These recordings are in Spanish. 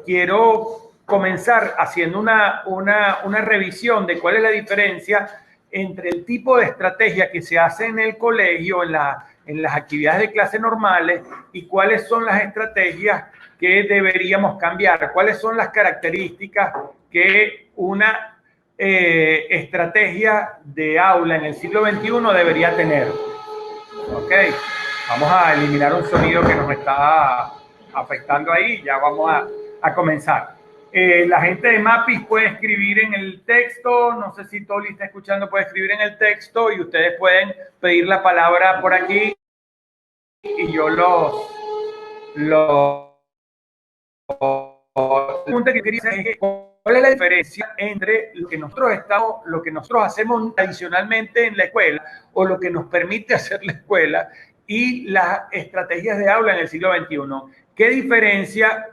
quiero comenzar haciendo una revisión de cuál es la diferencia entre el tipo de estrategia que se hace en el colegio, en las actividades de clase normales, y cuáles son las estrategias que deberíamos cambiar, cuáles son las características que una estrategia de aula en el siglo XXI debería tener. Ok, vamos a eliminar un sonido que nos está afectando ahí, ya vamos a comenzar. La gente de Mapis puede escribir en el texto, no sé si Toli está escuchando, puede escribir en el texto y ustedes pueden pedir la palabra por aquí y yo la pregunta que quería hacer es ¿cuál es la diferencia entre lo que nosotros hacemos tradicionalmente en la escuela o lo que nos permite hacer la escuela y las estrategias de aula en el siglo XXI? ¿Qué diferencia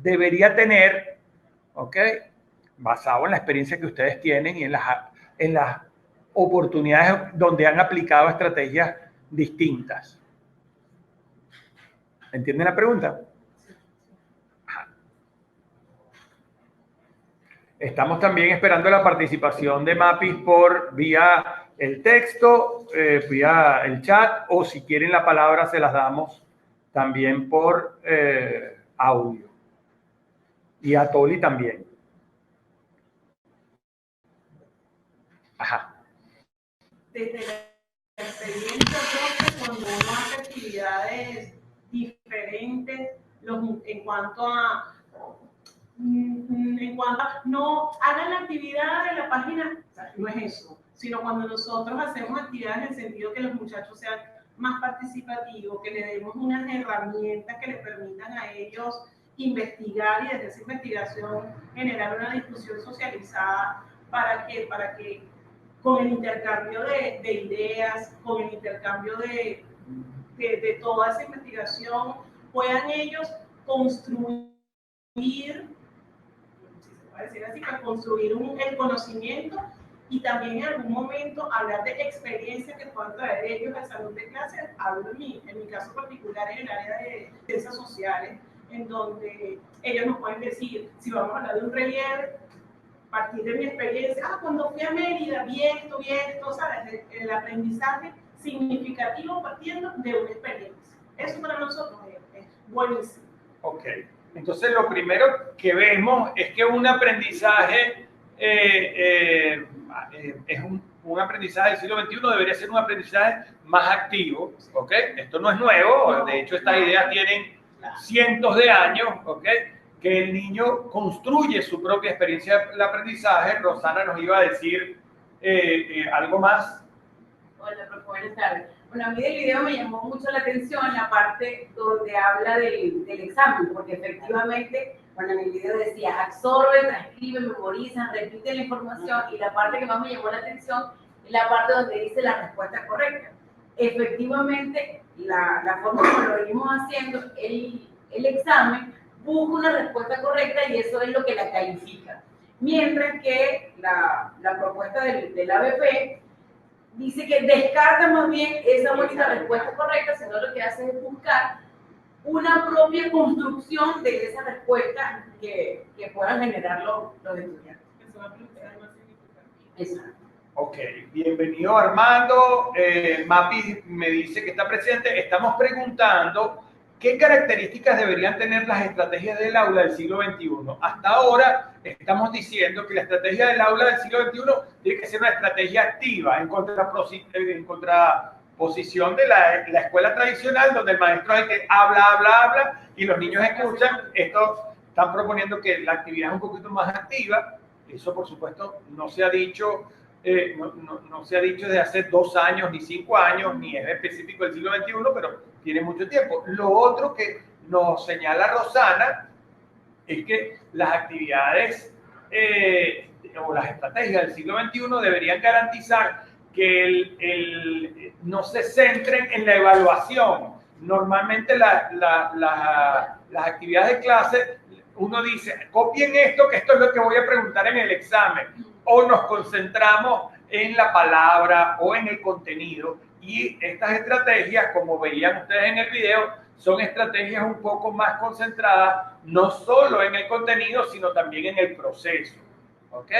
debería tener, basado en la experiencia que ustedes tienen y en las oportunidades donde han aplicado estrategias distintas? ¿Entienden la pregunta? Estamos también esperando la participación de Mapis por vía el texto, vía el chat, o si quieren la palabra se las damos también por audio. Y a Toli también. Ajá. Desde la experiencia propia, cuando uno hace actividades diferentes en cuanto a no hagan la actividad de la página, o sea, no es eso, sino cuando nosotros hacemos actividades en el sentido que los muchachos sean más participativos, que le demos unas herramientas que le permitan a ellos investigar y desde esa investigación generar una discusión socializada para que con el intercambio de ideas, con el intercambio de toda esa investigación, puedan ellos construir, decir así, para construir el conocimiento y también en algún momento hablar de experiencias que puedan traer ellos al salón de clase. Hablo en mi caso particular en el área de ciencias sociales, en donde ellos nos pueden decir, si vamos a hablar de un relieve, a partir de mi experiencia, cuando fui a Mérida, vi esto, ¿sabes? El aprendizaje significativo partiendo de una experiencia. Eso para nosotros es buenísimo. Ok. Entonces, lo primero que vemos es que un aprendizaje es un aprendizaje del siglo XXI debería ser un aprendizaje más activo, ¿ok? Esto no es nuevo, de hecho estas ideas tienen cientos de años, ¿ok? Que el niño construye su propia experiencia de aprendizaje. Rosana nos iba a decir algo más. Hola, profe, buenas tardes. Bueno, a mí del video me llamó mucho la atención la parte donde habla del examen, porque efectivamente, bueno, en el video decía, absorben, transcriben, memorizan, repiten la información, y la parte que más me llamó la atención es la parte donde dice la respuesta correcta. Efectivamente, la forma como lo venimos haciendo, el examen busca una respuesta correcta y eso es lo que la califica. Mientras que la propuesta del ABP dice que descarta más bien esa única respuesta correcta, sino lo que hace es buscar una propia construcción de esa respuesta que puedan generar los estudiantes. Exacto. Ok, bienvenido Armando. Mapi me dice que está presente. Estamos preguntando qué características deberían tener las estrategias del aula del siglo XXI. Hasta ahora estamos diciendo que la estrategia del aula del siglo XXI tiene que ser una estrategia activa, en contraposición de la escuela tradicional, donde el maestro es el que habla y los niños escuchan. Esto están proponiendo que la actividad es un poquito más activa. Eso, por supuesto, no se ha dicho. No se ha dicho desde hace 2 años, ni 5 años, ni es específico del siglo XXI, pero tiene mucho tiempo. Lo otro que nos señala Rosana es que las actividades o las estrategias del siglo XXI deberían garantizar que no se centren en la evaluación. Normalmente las actividades de clase, uno dice, copien esto, que esto es lo que voy a preguntar en el examen. O nos concentramos en la palabra o en el contenido. Y estas estrategias, como veían ustedes en el video, son estrategias un poco más concentradas, no solo en el contenido, sino también en el proceso. ¿Ok?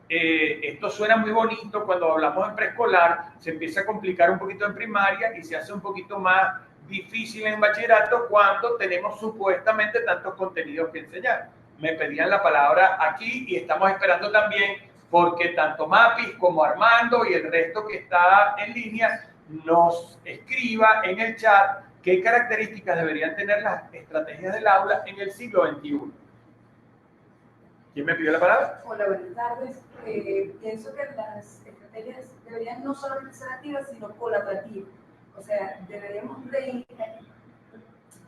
Esto suena muy bonito cuando hablamos en preescolar, se empieza a complicar un poquito en primaria y se hace un poquito más difícil en bachillerato cuando tenemos supuestamente tantos contenidos que enseñar. Me pedían la palabra aquí y estamos esperando también porque tanto Mapis como Armando y el resto que está en línea nos escriba en el chat qué características deberían tener las estrategias del aula en el siglo XXI. ¿Quién me pidió la palabra? Hola, buenas tardes. Pienso que las estrategias deberían no solamente ser activas, sino colaborativas. O sea, deberíamos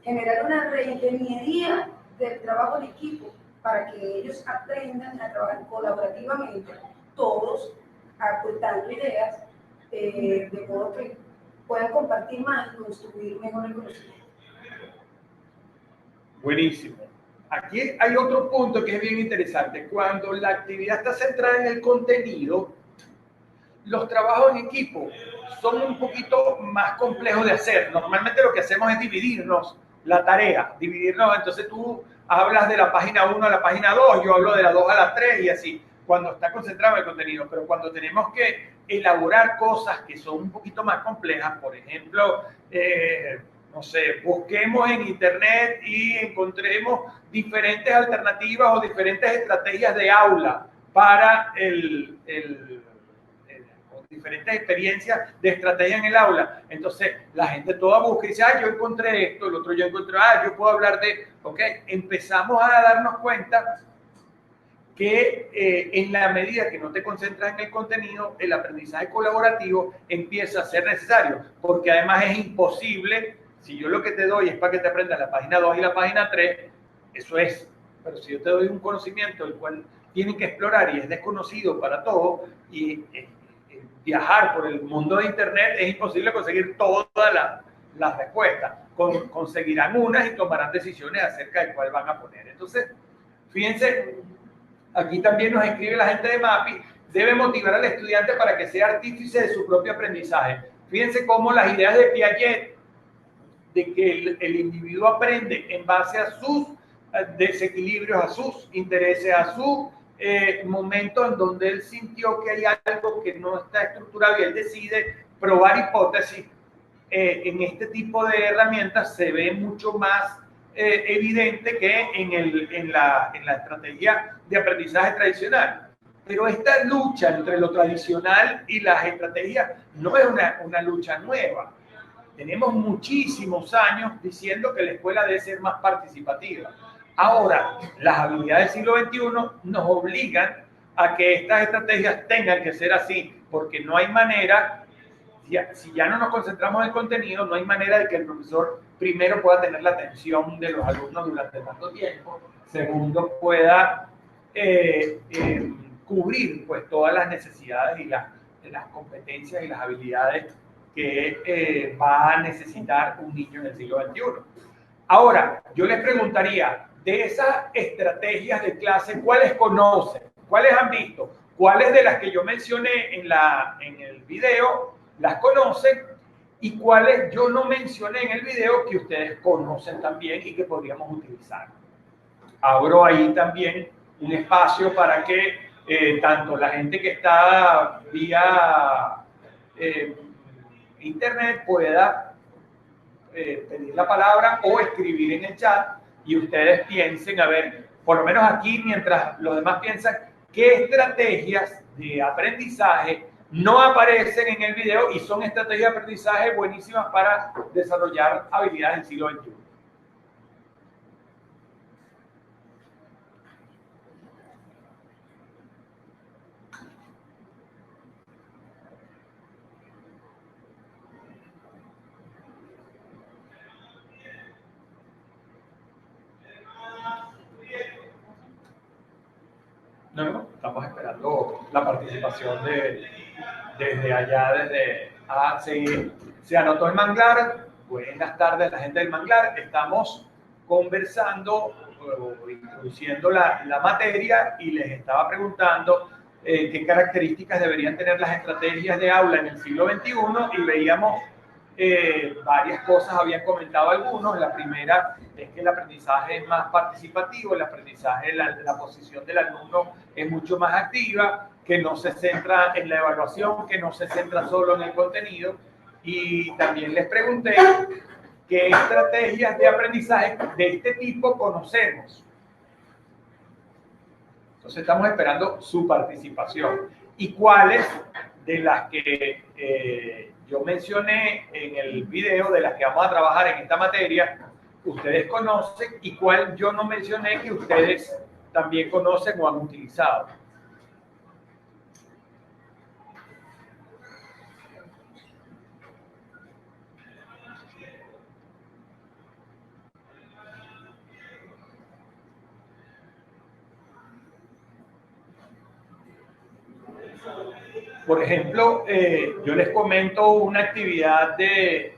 generar una reingeniería del trabajo en equipo para que ellos aprendan a trabajar colaborativamente, todos aportando ideas, de modo que puedan compartir más y construir mejor el conocimiento. Buenísimo. Aquí hay otro punto que es bien interesante. Cuando la actividad está centrada en el contenido, los trabajos en equipo son un poquito más complejos de hacer. Normalmente lo que hacemos es dividirnos la tarea, entonces tú hablas de la página 1 a la página 2, yo hablo de la 2 a la 3 y así, cuando está concentrado en el contenido. Pero cuando tenemos que elaborar cosas que son un poquito más complejas, por ejemplo, no sé, busquemos en internet y encontremos diferentes alternativas o diferentes estrategias de aula para diferentes experiencias de estrategia en el aula. Entonces, la gente toda busca y dice, yo encontré esto, el otro yo encontré, yo puedo hablar de, ok, empezamos a darnos cuenta que en la medida que no te concentras en el contenido, el aprendizaje colaborativo empieza a ser necesario, porque además es imposible, si yo lo que te doy es para que te aprendas la página 2 y la página 3, eso es, pero si yo te doy un conocimiento el cual tienen que explorar y es desconocido para todos, y viajar por el mundo de internet es imposible conseguir todas las respuestas. Conseguirán unas y tomarán decisiones acerca de cuál van a poner. Entonces, fíjense, aquí también nos escribe la gente de MAPI, debe motivar al estudiante para que sea artífice de su propio aprendizaje. Fíjense cómo las ideas de Piaget, de que el individuo aprende en base a sus desequilibrios, a sus intereses, a su momento en donde él sintió que hay algo que no está estructurado y él decide probar hipótesis. En este tipo de herramientas se ve mucho más evidente que en la estrategia de aprendizaje tradicional. Pero esta lucha entre lo tradicional y las estrategias no es una lucha nueva. Tenemos muchísimos años diciendo que la escuela debe ser más participativa. Ahora, las habilidades del siglo XXI nos obligan a que estas estrategias tengan que ser así, porque no hay manera, si ya no nos concentramos en el contenido, no hay manera de que el profesor, primero, pueda tener la atención de los alumnos durante tanto tiempo, segundo, pueda cubrir pues, todas las necesidades y las competencias y las habilidades que va a necesitar un niño en el siglo XXI. Ahora, yo les preguntaría, de esas estrategias de clase, ¿cuáles conocen? ¿Cuáles han visto? ¿Cuáles de las que yo mencioné en el video las conocen? ¿Y cuáles yo no mencioné en el video que ustedes conocen también y que podríamos utilizar? Abro ahí también un espacio para que tanto la gente que está vía internet pueda pedir la palabra o escribir en el chat y ustedes piensen, a ver, por lo menos aquí, mientras los demás piensan, qué estrategias de aprendizaje no aparecen en el video y son estrategias de aprendizaje buenísimas para desarrollar habilidades del siglo XXI. No, estamos esperando la participación desde allá, se anotó el Manglar. Buenas tardes, la gente del Manglar. Estamos conversando, introduciendo la materia y les estaba preguntando qué características deberían tener las estrategias de aula en el siglo XXI y veíamos varias cosas habían comentado algunos. La primera es que el aprendizaje es más participativo, el aprendizaje, la posición del alumno es mucho más activa, que no se centra en la evaluación, que no se centra solo en el contenido. Y también les pregunté qué estrategias de aprendizaje de este tipo conocemos. Entonces estamos esperando su participación. ¿Y cuáles de las que yo mencioné en el video, de las que vamos a trabajar en esta materia, ustedes conocen y cuál yo no mencioné que ustedes también conocen o han utilizado? Por ejemplo, yo les comento una actividad que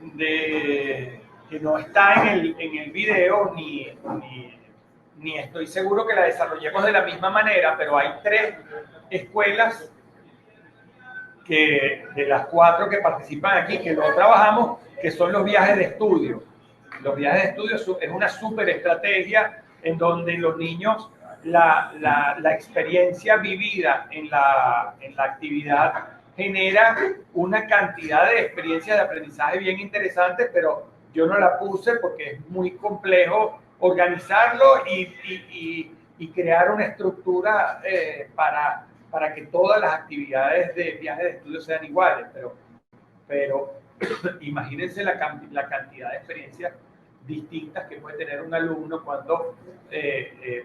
no está en el video, ni estoy seguro que la desarrollemos de la misma manera, pero hay 3 escuelas de las 4 que participan aquí, que lo trabajamos, que son los viajes de estudio. Los viajes de estudio es una súper estrategia en donde los niños, la experiencia vivida en la actividad genera una cantidad de experiencias de aprendizaje bien interesantes, pero yo no la puse porque es muy complejo organizarlo y crear una estructura para que todas las actividades de viaje de estudio sean iguales. Pero imagínense la cantidad de experiencias distintas que puede tener un alumno cuando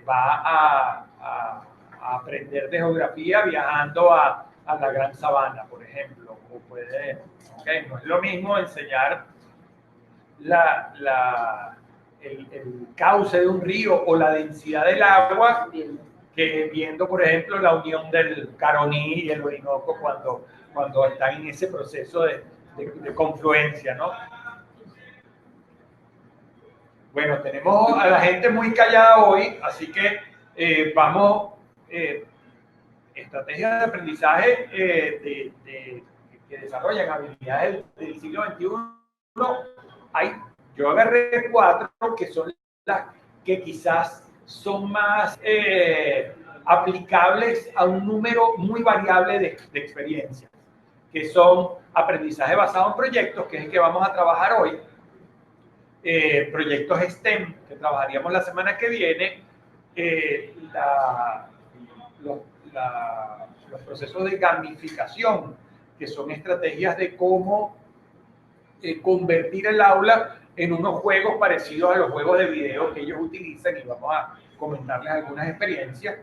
va a aprender de geografía viajando a la Gran Sabana, por ejemplo. O no es lo mismo enseñar el cauce de un río o la densidad del agua que viendo, por ejemplo, la unión del Caroní y el Orinoco cuando están en ese proceso de confluencia, ¿no? Bueno, tenemos a la gente muy callada hoy, así que vamos, estrategias de aprendizaje que desarrollan habilidades del siglo XXI. Yo agarré 4 que son las que quizás son más aplicables a un número muy variable de experiencias, que son aprendizaje basado en proyectos, que es el que vamos a trabajar hoy, proyectos STEM, que trabajaríamos la semana que viene, los procesos de gamificación, que son estrategias de cómo convertir el aula en unos juegos parecidos a los juegos de video que ellos utilizan, y vamos a comentarles algunas experiencias.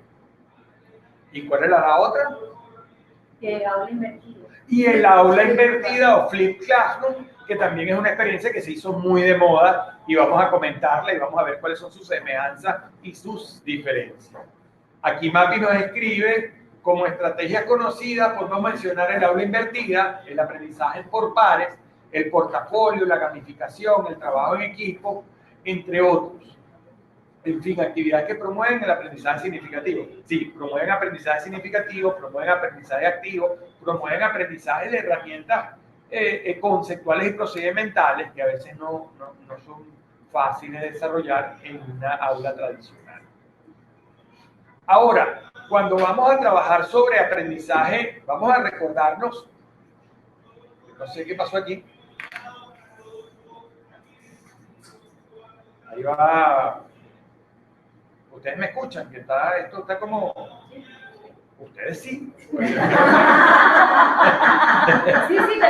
¿Y cuál era la otra? El aula invertida. Y el aula invertida o Flip Classroom, que también es una experiencia que se hizo muy de moda, y vamos a comentarla y vamos a ver cuáles son sus semejanzas y sus diferencias. Aquí Mapi nos escribe: como estrategia conocida podemos mencionar el aula invertida, el aprendizaje por pares, el portafolio, la gamificación, el trabajo en equipo, entre otros. En fin, actividades que promueven el aprendizaje significativo. Sí, promueven aprendizaje significativo, promueven aprendizaje activo, promueven aprendizaje de herramientas conceptuales y procedimentales que a veces no son fáciles de desarrollar en una aula tradicional. Ahora, cuando vamos a trabajar sobre aprendizaje, vamos a recordarnos, no sé qué pasó aquí. Ahí va. Ustedes me escuchan, que esto está como. Ustedes sí. Sí, te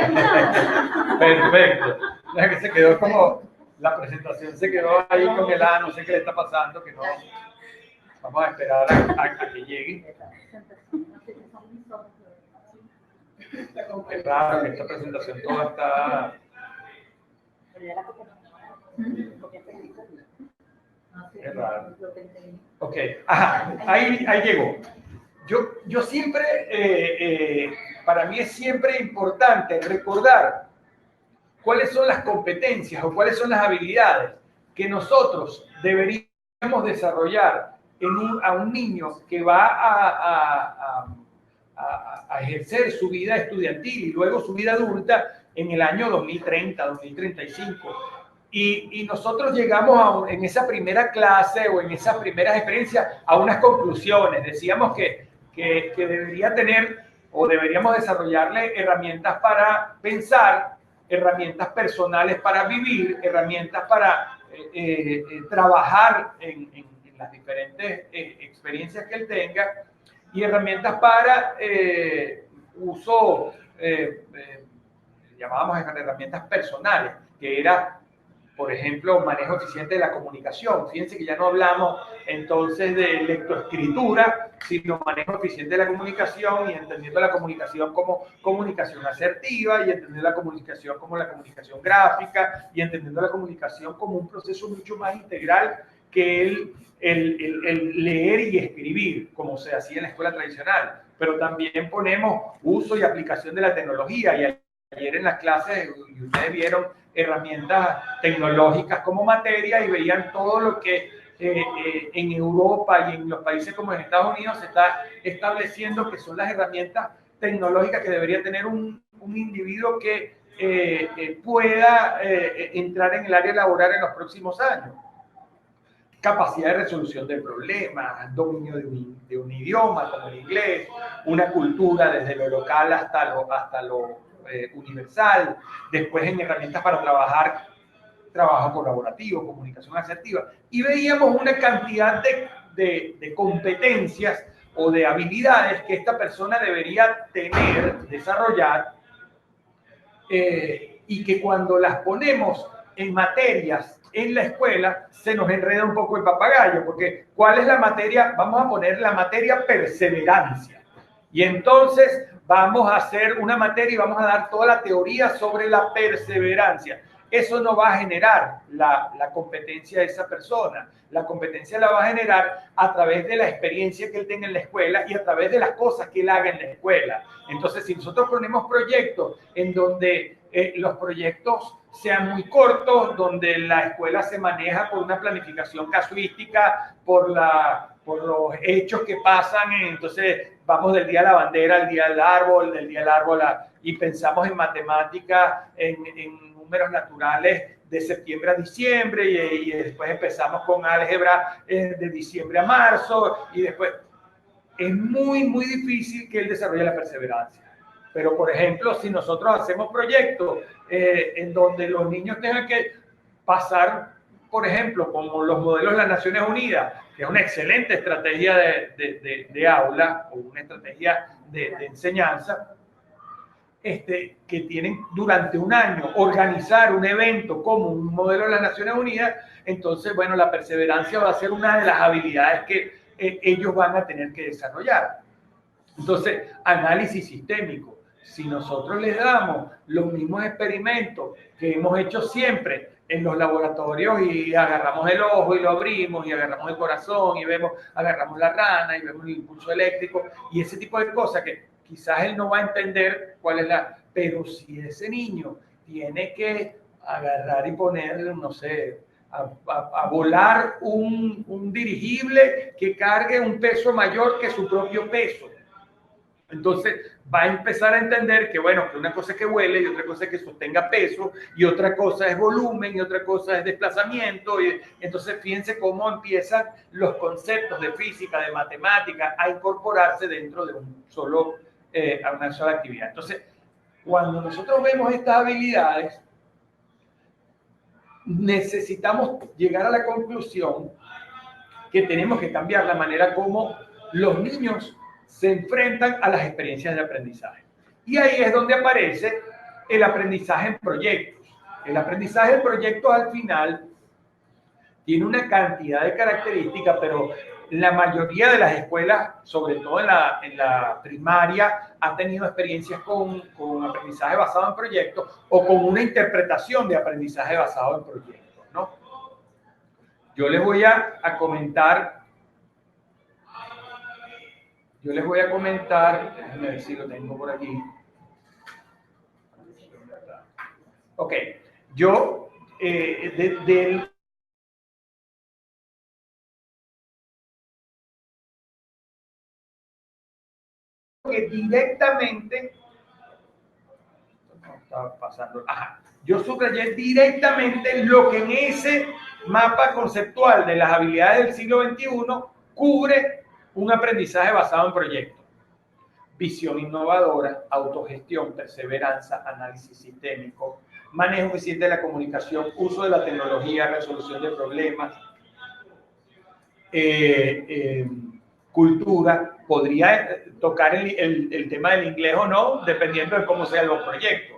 escuchamos. Perfecto. Es que se quedó como. La presentación se quedó ahí congelada, no sé qué le está pasando, que no. Vamos a esperar a que llegue. Es raro que esta presentación toda está. Es raro. Ok, ahí llegó. Yo siempre, para mí es siempre importante recordar cuáles son las competencias o cuáles son las habilidades que nosotros deberíamos desarrollar a un niño que va a ejercer su vida estudiantil y luego su vida adulta, en el año 2030, 2035. Y nosotros llegamos en esa primera clase o en esas primeras experiencias a unas conclusiones. Decíamos que debería tener o deberíamos desarrollarle herramientas para pensar, herramientas personales para vivir, herramientas para trabajar en las diferentes experiencias que él tenga y herramientas para uso, llamábamos herramientas personales, que era, por ejemplo, manejo eficiente de la comunicación. Fíjense que ya no hablamos entonces de lectoescritura, sino manejo eficiente de la comunicación y entendiendo la comunicación como comunicación asertiva y entendiendo la comunicación como la comunicación gráfica y entendiendo la comunicación como un proceso mucho más integral que el leer y escribir, como se hacía en la escuela tradicional. Pero también ponemos uso y aplicación de la tecnología. Y ayer en las clases, ustedes vieron herramientas tecnológicas como materia y veían todo lo que en Europa y en los países como en Estados Unidos se está estableciendo que son las herramientas tecnológicas que debería tener un individuo que pueda entrar en el área laboral en los próximos años. Capacidad de resolución de problemas, dominio de un idioma como el inglés, una cultura desde lo local hasta lo universal, después en herramientas para trabajo colaborativo, comunicación asertiva, y veíamos una cantidad de competencias o de habilidades que esta persona debería tener, desarrollar, y que cuando las ponemos en materias en la escuela, se nos enreda un poco el papagayo, porque ¿cuál es la materia? Vamos a poner la materia perseverancia. Y entonces vamos a hacer una materia y vamos a dar toda la teoría sobre la perseverancia. Eso no va a generar la competencia de esa persona. La competencia la va a generar a través de la experiencia que él tenga en la escuela y a través de las cosas que él haga en la escuela. Entonces, si nosotros ponemos proyectos en donde los proyectos sean muy cortos, donde la escuela se maneja por una planificación casuística, por los hechos que pasan, entonces vamos del día de la bandera al día del árbol, y pensamos en matemática, en números naturales de septiembre a diciembre, y después empezamos con álgebra de diciembre a marzo, y después es muy difícil que él desarrolle la perseverancia. Pero, por ejemplo, si nosotros hacemos proyectos en donde los niños tengan que pasar, por ejemplo, como los modelos de las Naciones Unidas, que es una excelente estrategia de aula o una estrategia de enseñanza, que tienen durante un año organizar un evento como un modelo de las Naciones Unidas, entonces, bueno, la perseverancia va a ser una de las habilidades que ellos van a tener que desarrollar. Entonces, análisis sistémico. Si nosotros les damos los mismos experimentos que hemos hecho siempre en los laboratorios y agarramos el ojo y lo abrimos y agarramos el corazón y agarramos la rana y vemos el impulso eléctrico y ese tipo de cosas que quizás él no va a entender cuál es pero si ese niño tiene que agarrar y poner, no sé, a volar un dirigible que cargue un peso mayor que su propio peso. Entonces va a empezar a entender que, bueno, que una cosa es que vuele y otra cosa es que sostenga peso y otra cosa es volumen y otra cosa es desplazamiento. Y entonces fíjense cómo empiezan los conceptos de física, de matemática a incorporarse dentro de una sola actividad. Entonces, cuando nosotros vemos estas habilidades, necesitamos llegar a la conclusión que tenemos que cambiar la manera como los niños se enfrentan a las experiencias de aprendizaje. Y ahí es donde aparece el aprendizaje en proyectos. El aprendizaje en proyectos al final tiene una cantidad de características, pero la mayoría de las escuelas, sobre todo en la primaria, ha tenido experiencias con aprendizaje basado en proyectos o con una interpretación de aprendizaje basado en proyectos, ¿no? Yo les voy a comentar, déjenme ver si lo tengo por aquí. Ok, yo del que directamente estaba pasando. Ajá. Yo subrayé directamente lo que en ese mapa conceptual de las habilidades del siglo XXI cubre un aprendizaje basado en proyectos. Visión innovadora, autogestión, perseverancia, análisis sistémico, manejo eficiente de la comunicación, uso de la tecnología, resolución de problemas, cultura. Podría tocar el tema del inglés o no, dependiendo de cómo sean los proyectos.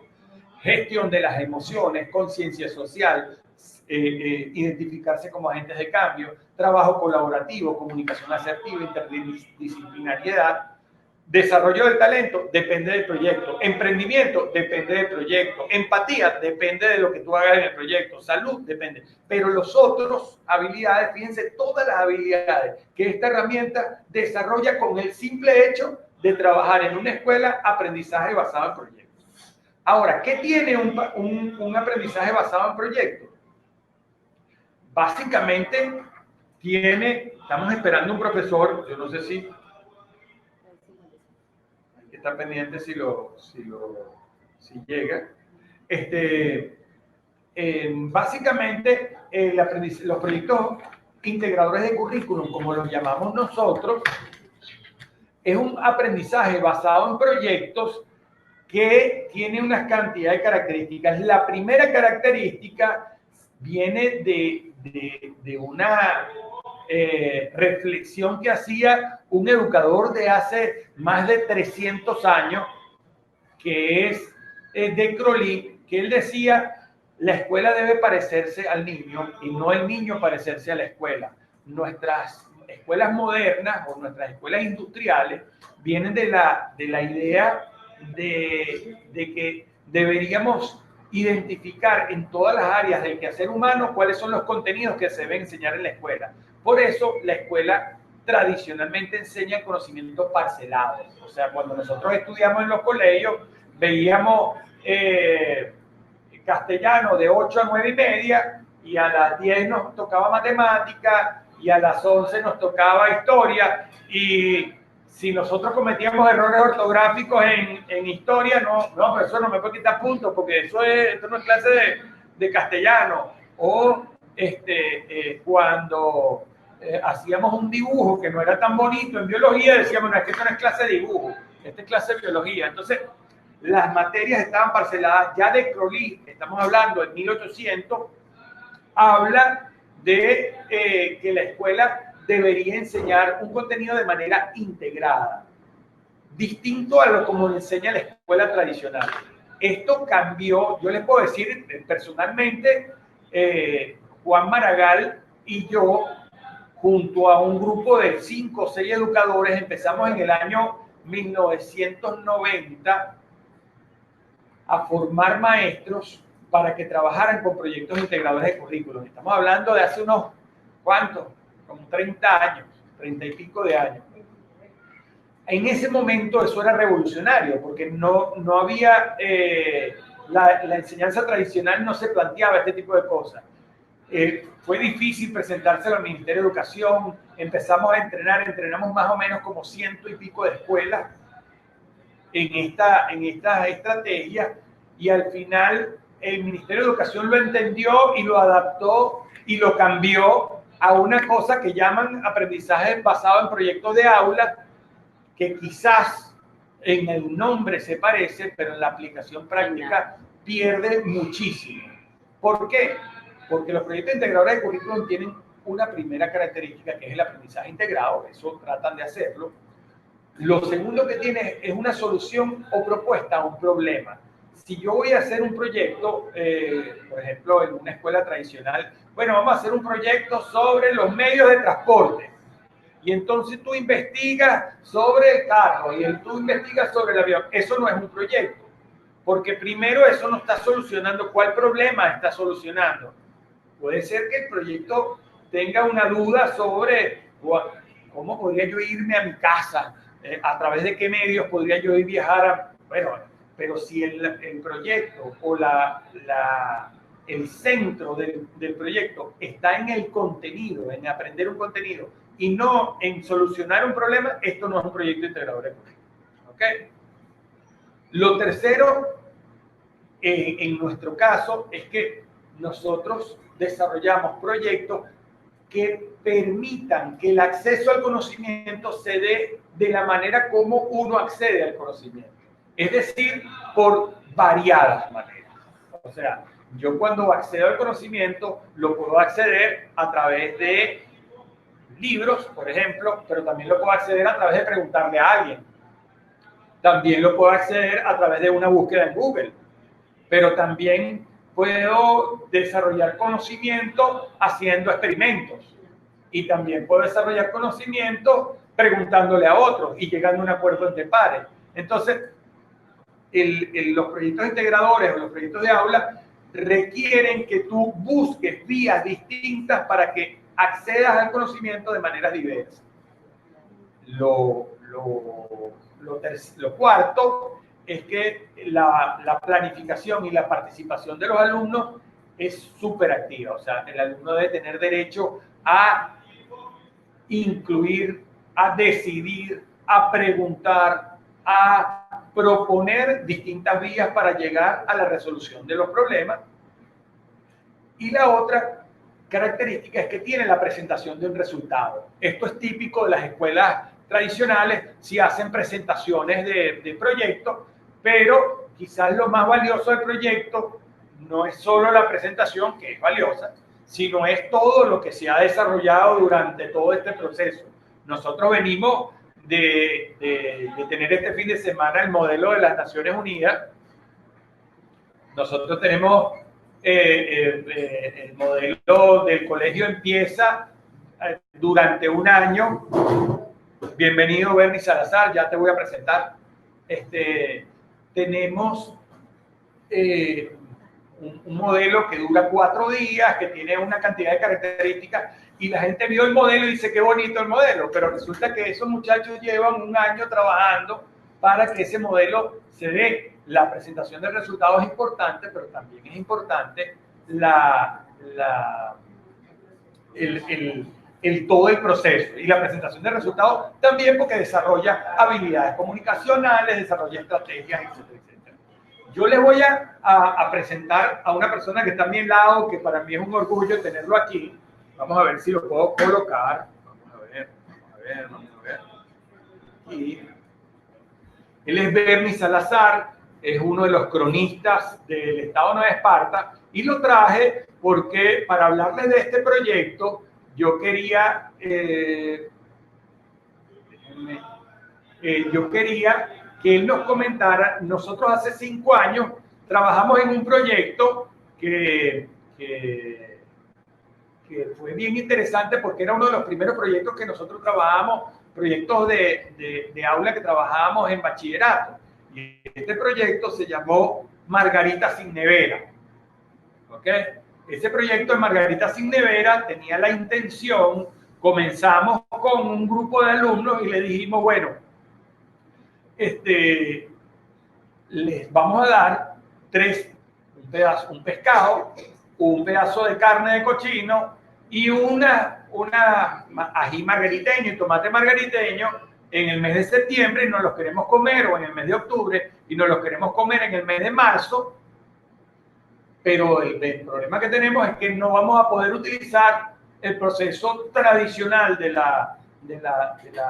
Gestión de las emociones, conciencia social, identificarse como agentes de cambio, trabajo colaborativo, comunicación asertiva, interdisciplinariedad. Desarrollo del talento depende del proyecto. Emprendimiento depende del proyecto. Empatía depende de lo que tú hagas en el proyecto. Salud depende. Pero los otros habilidades, fíjense, todas las habilidades que esta herramienta desarrolla con el simple hecho de trabajar en una escuela, aprendizaje basado en proyectos. Ahora, ¿qué tiene un aprendizaje basado en proyectos? Básicamente estamos esperando un profesor, yo no sé si está pendiente si llega. Básicamente, los proyectos integradores de currículum, como los llamamos nosotros, es un aprendizaje basado en proyectos que tiene una cantidad de características. La primera característica viene de una reflexión que hacía un educador de hace más de 300 años, que es de Crowley, que él decía: la escuela debe parecerse al niño y no el niño parecerse a la escuela. Nuestras escuelas modernas o nuestras escuelas industriales vienen de la idea de que deberíamos identificar en todas las áreas del quehacer humano cuáles son los contenidos que se deben enseñar en la escuela. Por eso la escuela tradicionalmente enseña conocimientos parcelados. O sea, cuando nosotros estudiamos en los colegios, veíamos castellano de 8 a 9 y media, y a las 10 nos tocaba matemática, y a las 11 nos tocaba historia, y si nosotros cometíamos errores ortográficos en historia, no, pero eso no me puede quitar puntos, porque esto no es clase de castellano. O cuando hacíamos un dibujo que no era tan bonito en biología, decíamos: no, es que esto no es clase de dibujo, esta es clase de biología. Entonces, las materias estaban parceladas. Ya de Crowley, estamos hablando en 1800, habla de que la escuela debería enseñar un contenido de manera integrada, distinto a lo como enseña la escuela tradicional. Esto cambió. Yo les puedo decir personalmente, Juan Maragall y yo, junto a un grupo de 5 o 6 educadores, empezamos en el año 1990 a formar maestros para que trabajaran con proyectos integradores de currículum. Estamos hablando de hace unos, ¿cuántos? Como 30 años, 30 y pico de años. En ese momento eso era revolucionario, porque no había, la enseñanza tradicional no se planteaba este tipo de cosas. Fue difícil presentárselo al Ministerio de Educación. Empezamos a entrenamos más o menos como 100 y pico de escuelas en esta estrategia, y al final el Ministerio de Educación lo entendió y lo adaptó y lo cambió a una cosa que llaman aprendizaje basado en proyectos de aula, que quizás en el nombre se parece, pero en la aplicación práctica pierde muchísimo. ¿Por qué? Porque los proyectos integradores de currículum tienen una primera característica, que es el aprendizaje integrado. Eso tratan de hacerlo. Lo segundo que tiene es una solución o propuesta a un problema. Si yo voy a hacer un proyecto, por ejemplo, en una escuela tradicional, bueno, vamos a hacer un proyecto sobre los medios de transporte. Y entonces tú investigas sobre el carro y tú investigas sobre el avión. Eso no es un proyecto, porque primero eso no está solucionando cuál problema está solucionando. Puede ser que el proyecto tenga una duda sobre cómo podría yo irme a mi casa, a través de qué medios podría yo ir viajar bueno, pero si el proyecto o el centro del proyecto está en el contenido, en aprender un contenido y no en solucionar un problema, esto no es un proyecto integrador de currículum. ¿Ok? Lo tercero en nuestro caso es que nosotros desarrollamos proyectos que permitan que el acceso al conocimiento se dé de la manera como uno accede al conocimiento. Es decir, por variadas maneras. O sea, yo cuando accedo al conocimiento lo puedo acceder a través de libros, por ejemplo, pero también lo puedo acceder a través de preguntarle a alguien. También lo puedo acceder a través de una búsqueda en Google. Pero también puedo desarrollar conocimiento haciendo experimentos. Y también puedo desarrollar conocimiento preguntándole a otros y llegando a un acuerdo entre pares. Entonces, los proyectos integradores o los proyectos de aula requieren que tú busques vías distintas para que accedas al conocimiento de maneras diversas. Lo cuarto es que la planificación y la participación de los alumnos es súper activa. O sea, el alumno debe tener derecho a incluir, a decidir, a preguntar, a proponer distintas vías para llegar a la resolución de los problemas. Y la otra característica es que tiene la presentación de un resultado. Esto es típico de las escuelas tradicionales, si hacen presentaciones de proyectos, pero quizás lo más valioso del proyecto no es solo la presentación, que es valiosa, sino es todo lo que se ha desarrollado durante todo este proceso. Nosotros venimos de tener este fin de semana el modelo de las Naciones Unidas. Nosotros tenemos el modelo del colegio empieza durante un año. Bienvenido, Bernie Salazar, ya te voy a presentar. Tenemos un modelo que dura 4 días, que tiene una cantidad de características, y la gente vio el modelo y dice, qué bonito el modelo, pero resulta que esos muchachos llevan un año trabajando para que ese modelo se dé. La presentación del resultado es importante, pero también es importante todo el proceso, y la presentación del resultado también, porque desarrolla habilidades comunicacionales, desarrolla estrategias, etcétera, etcétera. Yo les voy a presentar a una persona que está a mi lado, que para mí es un orgullo tenerlo aquí. Vamos a ver si lo puedo colocar. Vamos a ver. Y él es Bernie Salazar, es uno de los cronistas del Estado de Nueva Esparta, y lo traje porque para hablarles de este proyecto yo quería que él nos comentara. Nosotros hace 5 años trabajamos en un proyecto que fue bien interesante, porque era uno de los primeros proyectos que nosotros trabajábamos, proyectos de aula que trabajábamos en bachillerato. Y este proyecto se llamó Margarita sin nevera. ¿Ok? Ese proyecto de Margarita sin nevera tenía la intención, comenzamos con un grupo de alumnos y le dijimos, bueno, les vamos a dar 3, un pescado, un pedazo de carne de cochino y una ají margariteño y tomate margariteño en el mes de septiembre, y nos los queremos comer, o en el mes de octubre, y nos los queremos comer en el mes de marzo. Pero el problema que tenemos es que no vamos a poder utilizar el proceso tradicional de la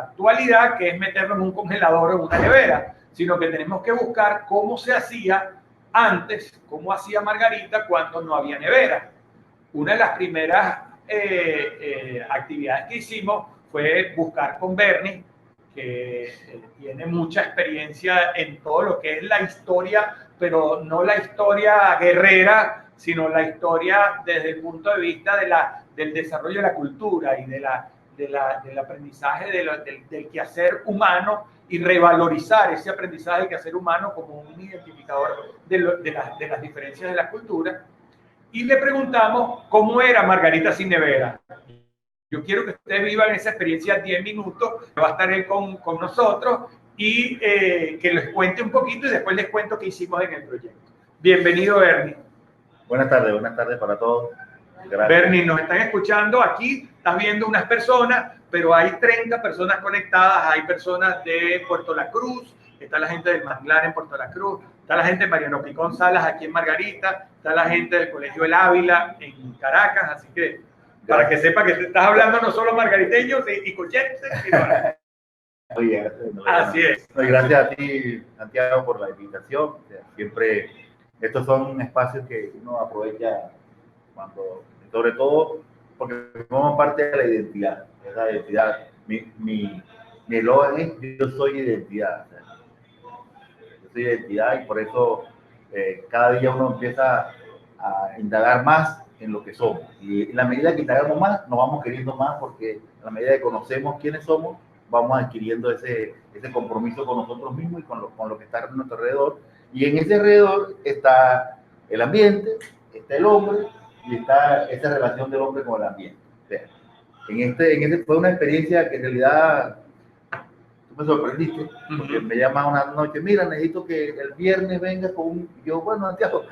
actualidad, que es meterlo en un congelador o en una nevera, sino que tenemos que buscar cómo se hacía antes, cómo hacía Margarita cuando no había nevera. Una de las primeras actividades que hicimos fue buscar con Bernie, que tiene mucha experiencia en todo lo que es la historia, pero no la historia guerrera, sino la historia desde el punto de vista del desarrollo de la cultura y del aprendizaje del quehacer humano, y revalorizar ese aprendizaje del quehacer humano como un identificador de las diferencias de la cultura. Y le preguntamos cómo era Margarita sin nevera. Yo quiero que ustedes vivan esa experiencia 10 minutos, va a estar él con nosotros, y que les cuente un poquito, y después les cuento qué hicimos en el proyecto. Bienvenido, Bernie. Buenas tardes para todos. Gracias. Bernie, nos están escuchando aquí, estás viendo unas personas, pero hay 30 personas conectadas, hay personas de Puerto La Cruz, está la gente del Manglar en Puerto La Cruz, está la gente de Mariano Picón Salas aquí en Margarita, está la gente del Colegio El Ávila en Caracas, así que para que sepa que te estás hablando no solo margariteños y cochenses, sino... Oye, Así es. Gracias a ti, Santiago, por la invitación. Siempre estos son espacios que uno aprovecha cuando, sobre todo porque forman parte de la identidad. Esa identidad, mi eslogan es yo soy identidad. O sea, yo soy identidad y por eso cada día uno empieza a indagar más en lo que somos. Y en la medida que indagamos más, nos vamos queriendo más porque a la medida que conocemos quiénes somos, vamos adquiriendo ese compromiso con nosotros mismos y con lo que está a nuestro alrededor. Y en ese alrededor está el ambiente, está el hombre y está esa relación del hombre con el ambiente. O sea, fue una experiencia que en realidad tú me sorprendiste, porque me llamas una noche, mira, necesito que el viernes venga con un... Yo, bueno, Santiago,